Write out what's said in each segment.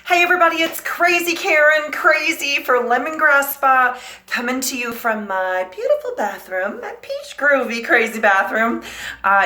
Hey everybody, it's Crazy Karen, crazy for Lemongrass Spa, coming to you from my beautiful bathroom, my peach groovy crazy bathroom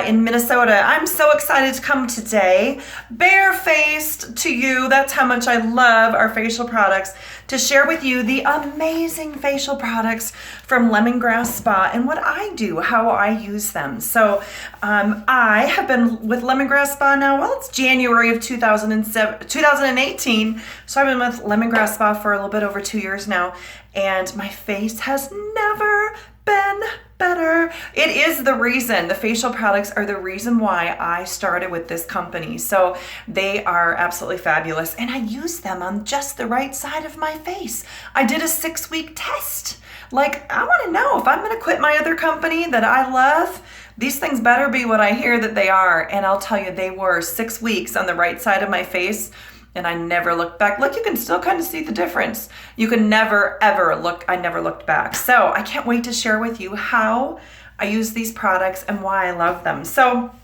in Minnesota. I'm so excited to come today, barefaced to you. That's how much I love our facial products, to share with you the amazing facial products from Lemongrass Spa and what I do, how I use them. So I have been with Lemongrass Spa now, well, it's January of 2018. So I've been with Lemongrass Spa for a little bit over 2 years now, and my face has never been better. It is the reason, the facial products are the reason why I started with this company. So they are absolutely fabulous, and I use them on just the right side of my face. I did a 6-week test. Like, I want to know if I'm going to quit my other company that I love. These things better be what I hear that they are. And I'll tell you, they were 6 weeks on the right side of my face. And I never looked back. Look, you can still kind of see the difference. You can never, ever look. I never looked back. So I can't wait to share with you how I use these products and why I love them. So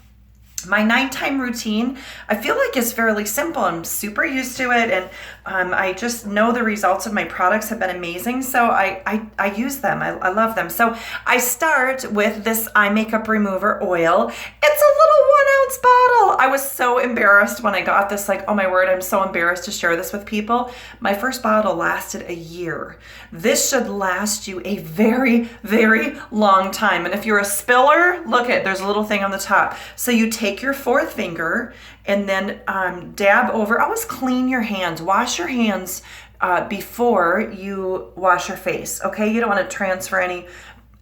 my nighttime routine, I feel like it's fairly simple. I'm super used to it, and I just know the results of my products have been amazing. So I use them. I love them. So I start with this eye makeup remover oil. It's a little 1-ounce bottle. I was so embarrassed when I got this. Like, oh my word, I'm so embarrassed to share this with people. My first bottle lasted a year. This should last you a very, very long time. And if you're a spiller, look at, there's a little thing on the top. So you take your fourth finger and then dab over. Always clean your hands. Wash your hands before you wash your face. Okay, you don't want to transfer any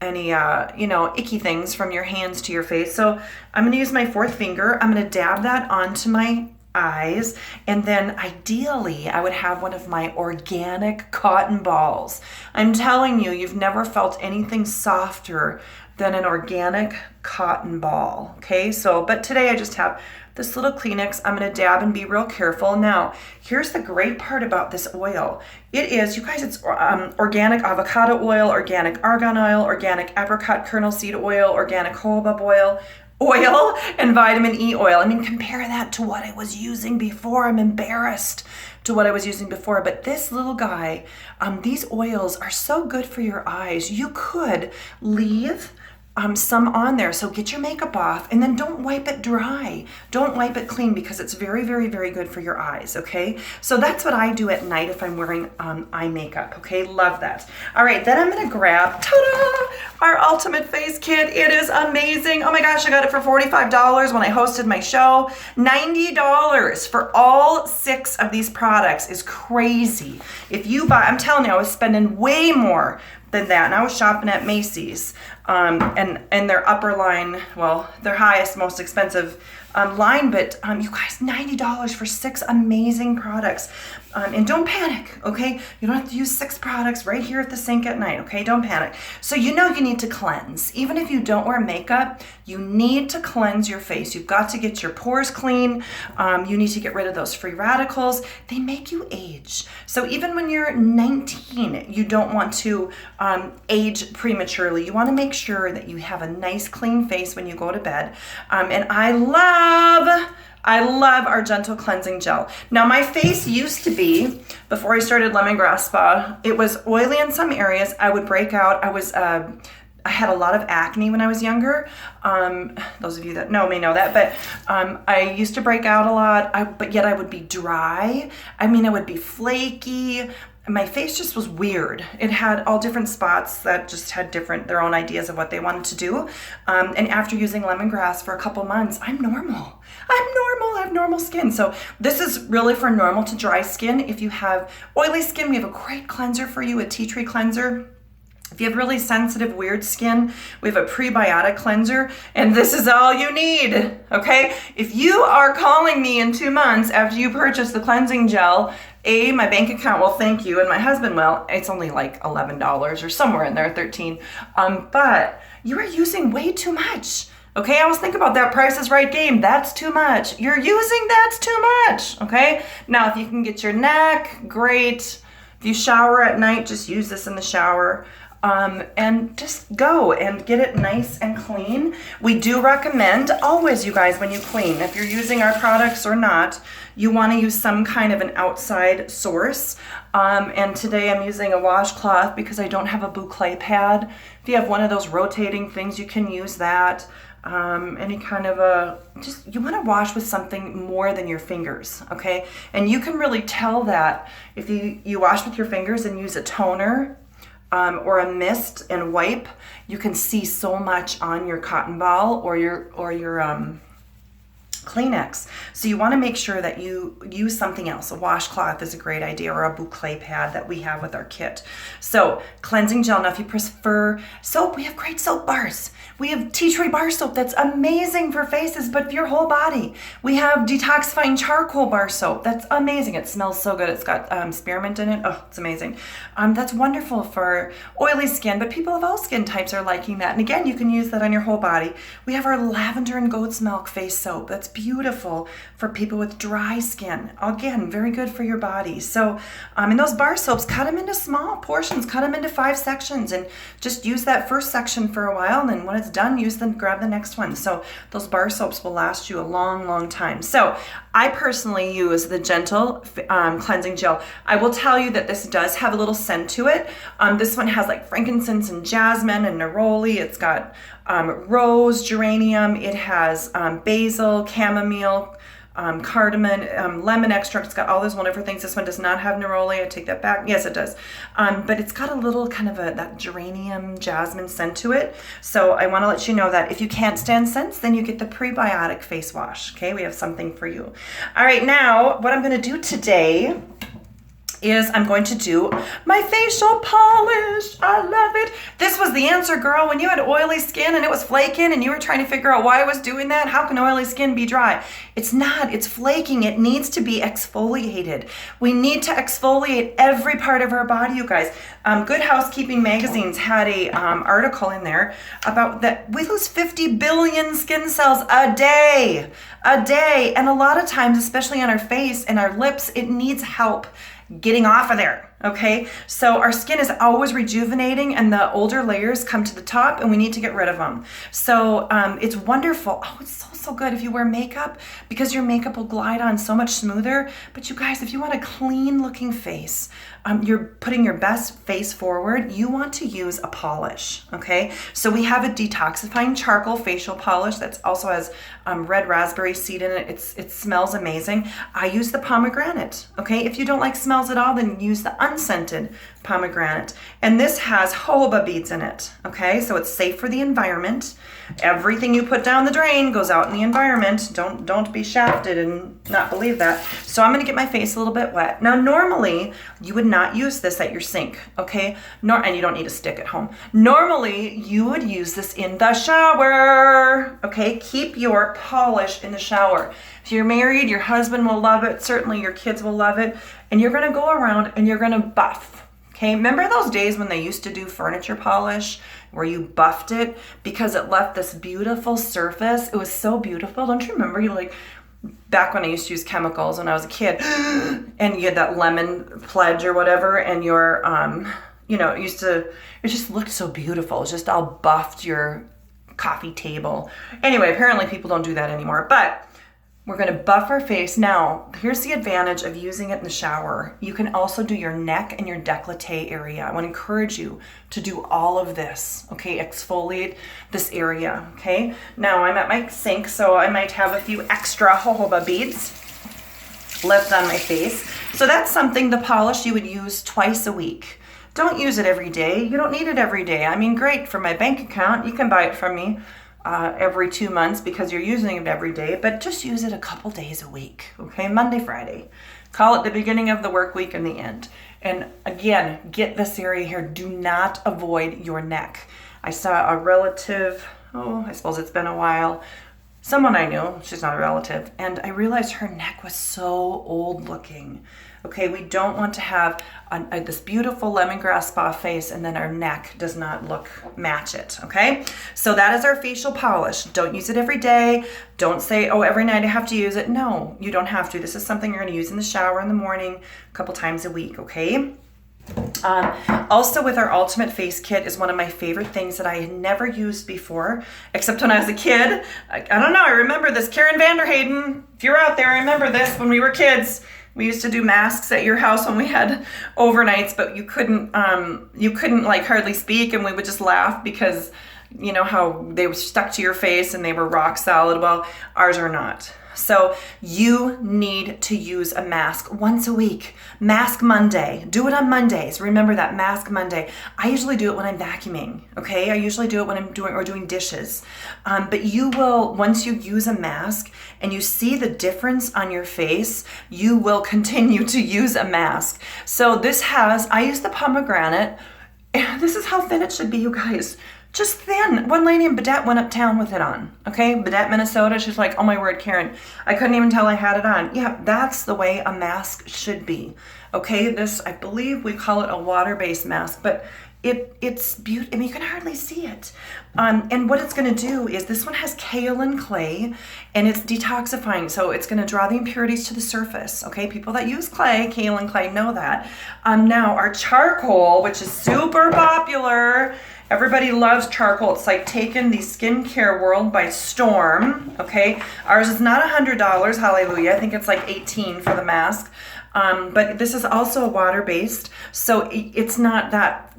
icky things from your hands to your face. So I'm going to use my fourth finger. I'm going to dab that onto my eyes, and then ideally I would have one of my organic cotton balls. I'm telling you, you've never felt anything softer than an organic cotton ball. Okay, so but today I just have this little Kleenex. I'm going to dab and be real careful. Now, here's the great part about this oil. It is, you guys, it's organic avocado oil, organic argan oil, organic apricot kernel seed oil, organic jojoba oil, and vitamin E oil. I mean, compare that to what I was using before. I'm embarrassed to what I was using before. But this little guy, these oils are so good for your eyes. You could leave some on there. So get your makeup off and then don't wipe it dry. Don't wipe it clean, because it's very, very, very good for your eyes. Okay. So that's what I do at night if I'm wearing eye makeup. Okay. Love that. All right. Then I'm going to grab, ta-da, our Ultimate Face Kit. It is amazing. Oh my gosh. I got it for $45 when I hosted my show. $90 for all 6 of these products is crazy. If you buy, I'm telling you, I was spending way more than that. And I was shopping at Macy's, and their upper line, well, their highest, most expensive line, but you guys, $90 for 6 amazing products. And don't panic, okay? You don't have to use 6 products right here at the sink at night, okay? Don't panic. So you know you need to cleanse. Even if you don't wear makeup, you need to cleanse your face. You've got to get your pores clean. You need to get rid of those free radicals. They make you age. So even when you're 19, you don't want to age prematurely. You want to make sure that you have a nice clean face when you go to bed. And I love our Gentle Cleansing Gel. Now, my face used to be, before I started Lemongrass Spa, it was oily in some areas. I would break out. I had a lot of acne when I was younger. Those of you that know may know that, but I used to break out a lot, but yet I would be dry. I mean, I would be flaky. My face just was weird. It had all different spots that just had their own ideas of what they wanted to do. And after using lemongrass for a couple months, I'm normal. I have normal skin. So this is really for normal to dry skin. If you have oily skin, we have a great cleanser for you, a tea tree cleanser. If you have really sensitive, weird skin, we have a prebiotic cleanser, and this is all you need, okay? If you are calling me in 2 months after you purchase the cleansing gel, my bank account will thank you, and my husband will. It's only like $11 or somewhere in there, 13. But you are using way too much. Okay, I always think about that Price is Right game. That's too much. You're using that's too much. Okay, now if you can get your neck, great. If you shower at night, just use this in the shower. And just go and get it nice and clean. We do recommend always, you guys, when you clean, if you're using our products or not, you want to use some kind of an outside source. And today I'm using a washcloth because I don't have a boucle pad. If you have one of those rotating things, you can use that. Any kind of you want to wash with something more than your fingers, okay? And you can really tell that if you wash with your fingers and use a toner or a mist and wipe, you can see so much on your cotton ball or your Kleenex. So you want to make sure that you use something else. A washcloth is a great idea, or a boucle pad that we have with our kit. So cleansing gel. Now if you prefer soap, we have great soap bars. We have tea tree bar soap that's amazing for faces, but for your whole body. We have detoxifying charcoal bar soap. That's amazing. It smells so good. It's got spearmint in it. Oh, it's amazing. That's wonderful for oily skin, but people of all skin types are liking that. And again, you can use that on your whole body. We have our lavender and goat's milk face soap. That's beautiful for people with dry skin. Again, very good for your body. So, and those bar soaps, cut them into small portions, cut them into 5 sections, and just use that first section for a while. And then when it's done, grab the next one. So those bar soaps will last you a long, long time. So I personally use the Gentle cleansing gel. I will tell you that this does have a little scent to it. This one has like frankincense and jasmine and neroli. It's got rose, geranium. It has basil, chamomile, cardamom, lemon extract. It's got all those wonderful things. This one does not have neroli. I take that back. Yes, it does. But it's got a little kind of that geranium jasmine scent to it. So I want to let you know that if you can't stand scents, then you get the prebiotic face wash. Okay, we have something for you. All right, now what I'm going to do today is I'm going to do my facial polish. I love it. This was the answer, girl. When you had oily skin and it was flaking and you were trying to figure out why I was doing that, how can oily skin be dry? It's not. It's flaking. It needs to be exfoliated. We need to exfoliate every part of our body, you guys. Good Housekeeping Magazines had a article in there about that we lose 50 billion skin cells a day. And a lot of times, especially on our face and our lips, it needs help getting off of there, okay? So our skin is always rejuvenating and the older layers come to the top and we need to get rid of them. So it's wonderful. Oh, it's so good if you wear makeup because your makeup will glide on so much smoother. But you guys, if you want a clean looking face, you're putting your best face forward, you want to use a polish, okay? So we have a detoxifying charcoal facial polish that also has red raspberry seed in it. It smells amazing. I use the pomegranate, okay? If you don't like smells at all, then use the unscented pomegranate. And this has jojoba beads in it, okay? So it's safe for the environment. Everything you put down the drain goes out in the environment. Don't be shafted and not believe that. So I'm gonna get my face a little bit wet. Now, normally you would not use this at your sink, okay? And you don't need a stick at home. Normally you would use this in the shower, okay? Keep your polish in the shower. If you're married, your husband will love it. Certainly your kids will love it. And you're gonna go around and you're gonna buff, okay? Remember those days when they used to do furniture polish where you buffed it because it left this beautiful surface? It was so beautiful. Don't you remember? You like, back when I used to use chemicals when I was a kid and you had that lemon pledge or whatever and your, it just looked so beautiful. It was just all buffed your coffee table. Anyway, apparently people don't do that anymore, but we're going to buff our face. Now, here's the advantage of using it in the shower. You can also do your neck and your décolleté area. I want to encourage you to do all of this, okay? Exfoliate this area, okay? Now, I'm at my sink, so I might have a few extra jojoba beads left on my face. So that's something, the polish you would use twice a week. Don't use it every day. You don't need it every day. I mean, great for my bank account. You can buy it from me every 2 months because you're using it every day, but just use it a couple days a week, okay? Monday, Friday. Call it the beginning of the work week and the end. And again, get this area here. Do not avoid your neck. I saw a relative, I suppose it's been a while, someone I knew, she's not a relative, and I realized her neck was so old looking. Okay, we don't want to have this beautiful lemongrass spa face and then our neck does not match it, okay? So that is our facial polish. Don't use it every day. Don't say, every night I have to use it. No, you don't have to. This is something you're gonna use in the shower in the morning, a couple times a week, okay? Also with our Ultimate Face Kit is one of my favorite things that I had never used before, except when I was a kid. I don't know, I remember this. Karen Vanderhayden, if you're out there, I remember this when we were kids. We used to do masks at your house when we had overnights, but you couldn't like hardly speak, and we would just laugh because you know how they were stuck to your face and they were rock solid. Well, ours are not. So you need to use a mask once a week. Mask Monday. Do it on Mondays. Remember that, Mask Monday. I usually do it when I'm vacuuming, okay? I usually do it when I'm doing dishes. But you will, once you use a mask and you see the difference on your face, you will continue to use a mask. So I use the pomegranate. This is how thin it should be, you guys. Just thin. One lady in Baudette went uptown with it on. Okay, Baudette, Minnesota. She's like, oh my word, Karen, I couldn't even tell I had it on. Yeah, that's the way a mask should be. Okay, this, I believe we call it a water-based mask, but it's beautiful. I mean, you can hardly see it. And what it's going to do is this one has kaolin clay, and it's detoxifying. So it's going to draw the impurities to the surface. Okay, people that use kaolin clay know that. Now our charcoal, which is super popular. Everybody loves charcoal. It's like taking the skincare world by storm, okay? Ours is not $100, hallelujah. I think it's like $18 for the mask. But this is also water-based, so it's not that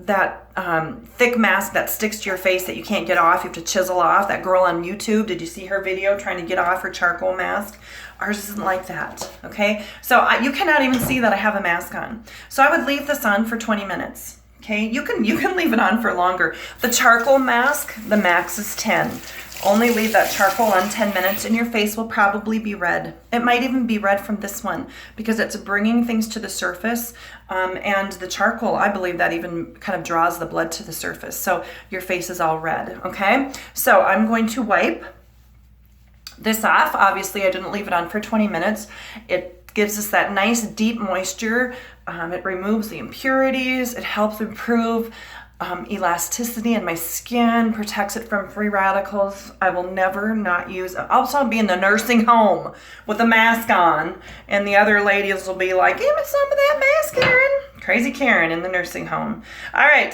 thick mask that sticks to your face that you can't get off. You have to chisel off. That girl on YouTube, did you see her video trying to get off her charcoal mask? Ours isn't like that, okay? So you cannot even see that I have a mask on. So I would leave this on for 20 minutes. Okay, you can leave it on for longer. The charcoal mask, the max is 10. Only leave that charcoal on 10 minutes and your face will probably be red. It might even be red from this one because it's bringing things to the surface. And the charcoal, I believe that even kind of draws the blood to the surface. So your face is all red, okay? So I'm going to wipe this off. Obviously, I didn't leave it on for 20 minutes. It gives us that nice deep moisture. It removes the impurities. It helps improve elasticity in my skin, protects it from free radicals. I will never not use it. Also be in the nursing home with a mask on, and the other ladies will be like, give me some of that mask, Karen. Crazy Karen in the nursing home. All right.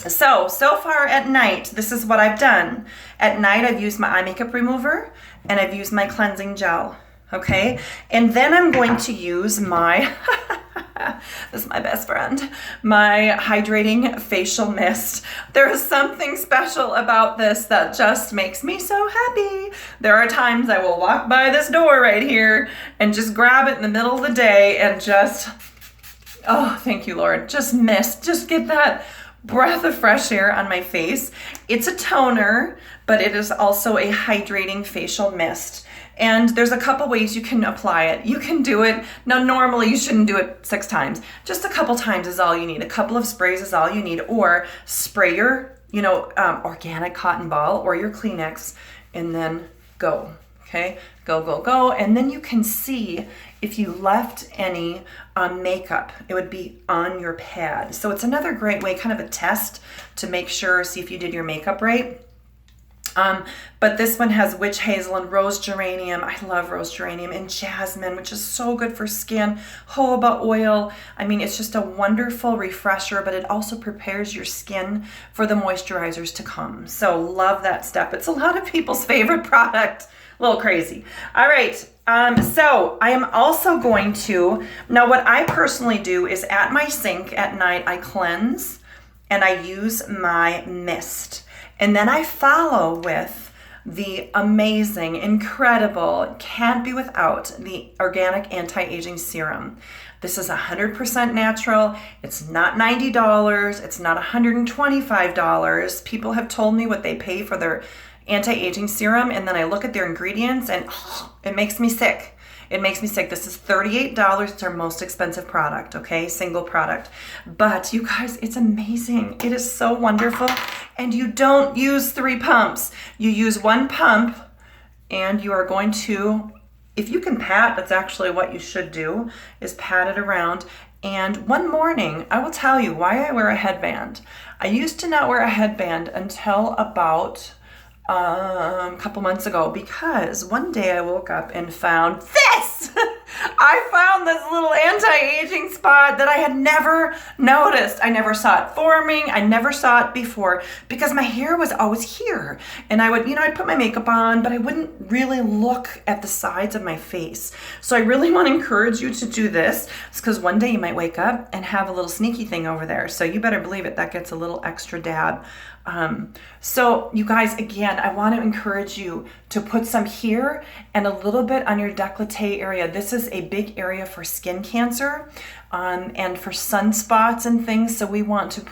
So far at night, this is what I've done. At night, I've used my eye makeup remover and I've used my cleansing gel. Okay, and then I'm going to use my, this is my best friend, my hydrating facial mist. There is something special about this that just makes me so happy. There are times I will walk by this door right here and just grab it in the middle of the day and just, oh, thank you, Lord, just get that breath of fresh air on my face. It's a toner, but it is also a hydrating facial mist. And there's a couple ways you can apply it. You can do it, now normally you shouldn't do it 6 times. Just a couple times is all you need. A couple of sprays is all you need. Or spray your, organic cotton ball or your Kleenex and then go, okay? Go. And then you can see if you left any makeup, it would be on your pad. So it's another great way, kind of a test to make sure, see if you did your makeup right. But this one has witch hazel and rose geranium. I love rose geranium and jasmine, which is so good for skin. Jojoba oil. I mean, it's just a wonderful refresher, but it also prepares your skin for the moisturizers to come. So love that step. It's a lot of people's favorite product. A little crazy. All right. So I am also going to, now what I personally do is at my sink at night, I cleanse and I use my mist. And then I follow with the amazing, incredible, can't be without, the organic anti-aging serum. This is 100% natural. It's not $90. It's not $125. People have told me what they pay for their anti-aging serum, and then I look at their ingredients and it makes me sick. It makes me sick. This is $38. It's our most expensive product, okay? Single product. But you guys, it's amazing. It is so wonderful. And you don't use 3 pumps. You use 1 pump and you are going to, if you can pat, that's actually what you should do, is pat it around. And one morning, I will tell you why I wear a headband. I used to not wear a headband until about a couple months ago, because one day I woke up and found this. I found this little anti-aging spot that I had never noticed. I never saw it forming. I never saw it before because my hair was always here. And I would, I'd put my makeup on, but I wouldn't really look at the sides of my face. So I really want to encourage you to do this. It's because one day you might wake up and have a little sneaky thing over there. So you better believe it, that gets a little extra dab. So you guys, again, I want to encourage you to put some here and a little bit on your décolleté area. This is a big area for skin cancer and for sunspots and things. So we want to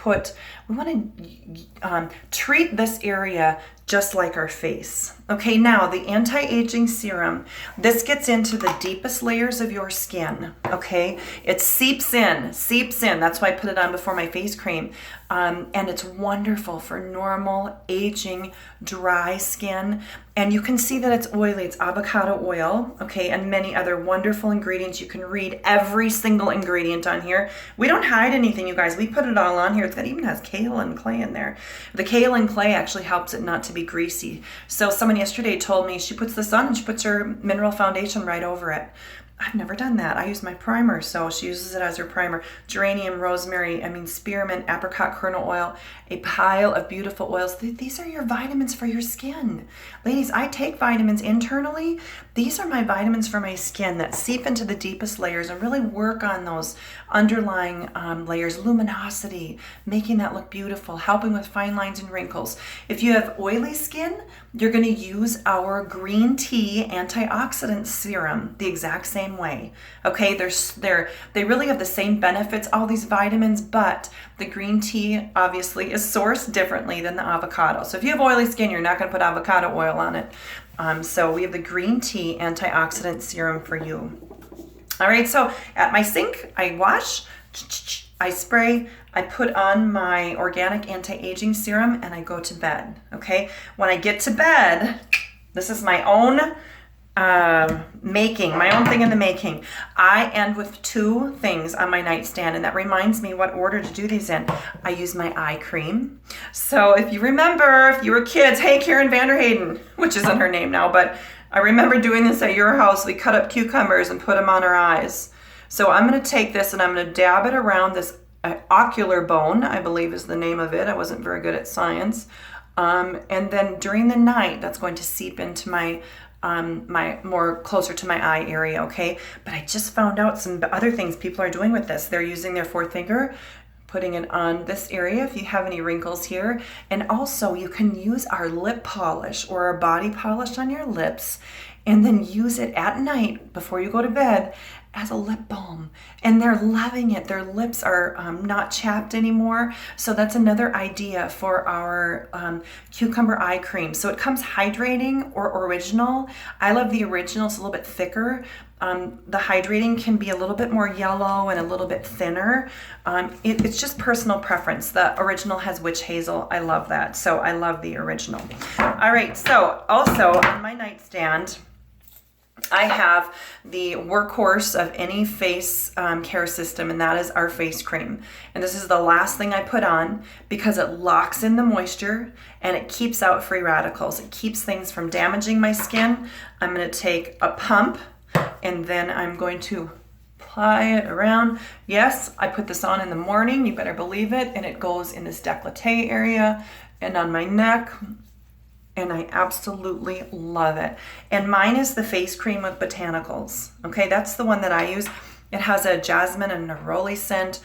treat this area just like our face. Okay, now the anti-aging serum, this gets into the deepest layers of your skin, okay? It seeps in. That's why I put it on before my face cream. And it's wonderful for normal, aging, dry skin. And you can see that it's oily. It's avocado oil, okay, and many other wonderful ingredients. You can read every single ingredient on here. We don't hide anything, you guys. We put it all on here. That even has kaolin clay in there. The kaolin clay actually helps it not to be greasy. So someone yesterday told me she puts this on and she puts her mineral foundation right over it. I've never done that. I use my primer, so she uses it as her primer. Geranium, rosemary, spearmint, apricot kernel oil, a pile of beautiful oils. These are your vitamins for your skin. Ladies, I take vitamins internally. These are my vitamins for my skin that seep into the deepest layers and really work on those underlying layers, luminosity, making that look beautiful, helping with fine lines and wrinkles. If you have oily skin, you're going to use our green tea antioxidant serum the exact same way. Okay, they really have the same benefits, all these vitamins, but the green tea obviously is sourced differently than the avocado. So if you have oily skin, you're not going to put avocado oil on it. So we have the green tea antioxidant serum for you. All right, so at my sink, I wash, I spray, I put on my organic anti-aging serum, and I go to bed, okay? When I get to bed, this is my own my own thing in the making. I end with 2 things on my nightstand, and that reminds me what order to do these in. I use my eye cream. So if you remember, if you were kids, hey, Karen Vanderhayden, which isn't her name now, but I remember doing this at your house. We cut up cucumbers and put them on our eyes. So I'm going to take this and I'm going to dab it around this ocular bone, I believe is the name of it. I wasn't very good at science. And then during the night, that's going to seep into my more closer to my eye area, okay? But I just found out some other things people are doing with this. They're using their 4th finger, putting it on this area if you have any wrinkles here. And also you can use our lip polish or our body polish on your lips and then use it at night before you go to bed as a lip balm, and they're loving it. Their lips are not chapped anymore. So that's another idea for our cucumber eye cream. So it comes hydrating or original. I love the original. It's a little bit thicker. The hydrating can be a little bit more yellow and a little bit thinner. It's just personal preference. The original has witch hazel. I love that. So I love the original. All right. So also on my nightstand, I have the workhorse of any face care system, and that is our face cream. And this is the last thing I put on because it locks in the moisture and it keeps out free radicals. It keeps things from damaging my skin. I'm going to take a pump and then I'm going to apply it around. Yes, I put this on in the morning, you better believe it, and it goes in this décolleté area and on my neck. And I absolutely love it. And mine is the face cream with botanicals. Okay, that's the one that I use. It has a jasmine and neroli scent.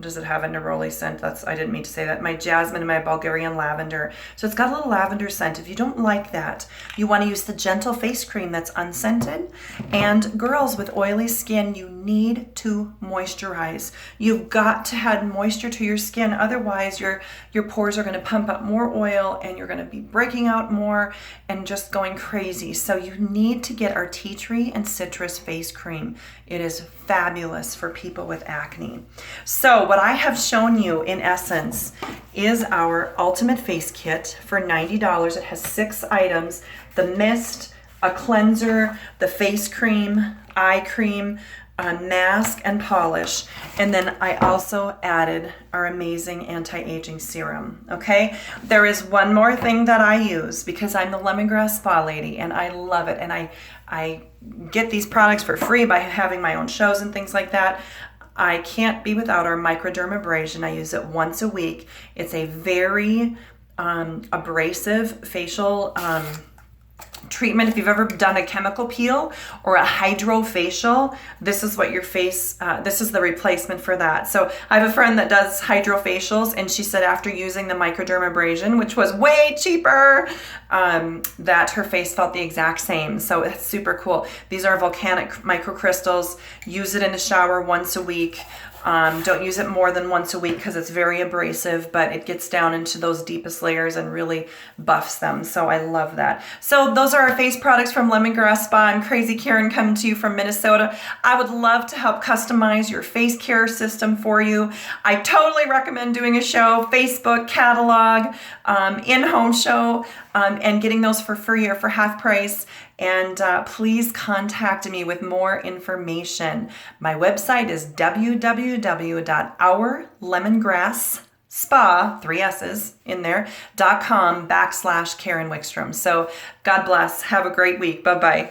Does it have a neroli scent? I didn't mean to say that. My jasmine and my Bulgarian lavender. So it's got a little lavender scent. If you don't like that, you want to use the gentle face cream that's unscented. And girls with oily skin, you need to moisturize. You've got to add moisture to your skin. Otherwise, your pores are going to pump up more oil and you're going to be breaking out more and just going crazy. So you need to get our tea tree and citrus face cream. It is fabulous for people with acne. So what I have shown you in essence is our ultimate face kit for $90. It has 6 items: the mist, a cleanser, the face cream, eye cream, a mask and polish, and then I also added our amazing anti-aging serum. Okay, there is one more thing that I use because I'm the lemongrass spa lady and I love it, and I I get these products for free by having my own shows and things like that. I can't be without our microdermabrasion. I use it once a week. It's a very abrasive facial treatment. If you've ever done a chemical peel or a hydrofacial, this is what your face, this is the replacement for that. So I have a friend that does hydrofacials, and she said after using the microdermabrasion, which was way cheaper, that her face felt the exact same. So it's super cool. These are volcanic microcrystals. Use it in the shower once a week. Don't use it more than once a week because it's very abrasive, but it gets down into those deepest layers and really buffs them. So I love that. So those are our face products from Lemongrass Spa. I'm Crazy Karen coming to you from Minnesota. I would love to help customize your face care system for you. I totally recommend doing a show, Facebook catalog, in-home show, and getting those for free or for half price. And please contact me with more information. My website is www.ourlemongrassspa, 3 S's in there, .com/Karen Wickstrom. So God bless. Have a great week. Bye-bye.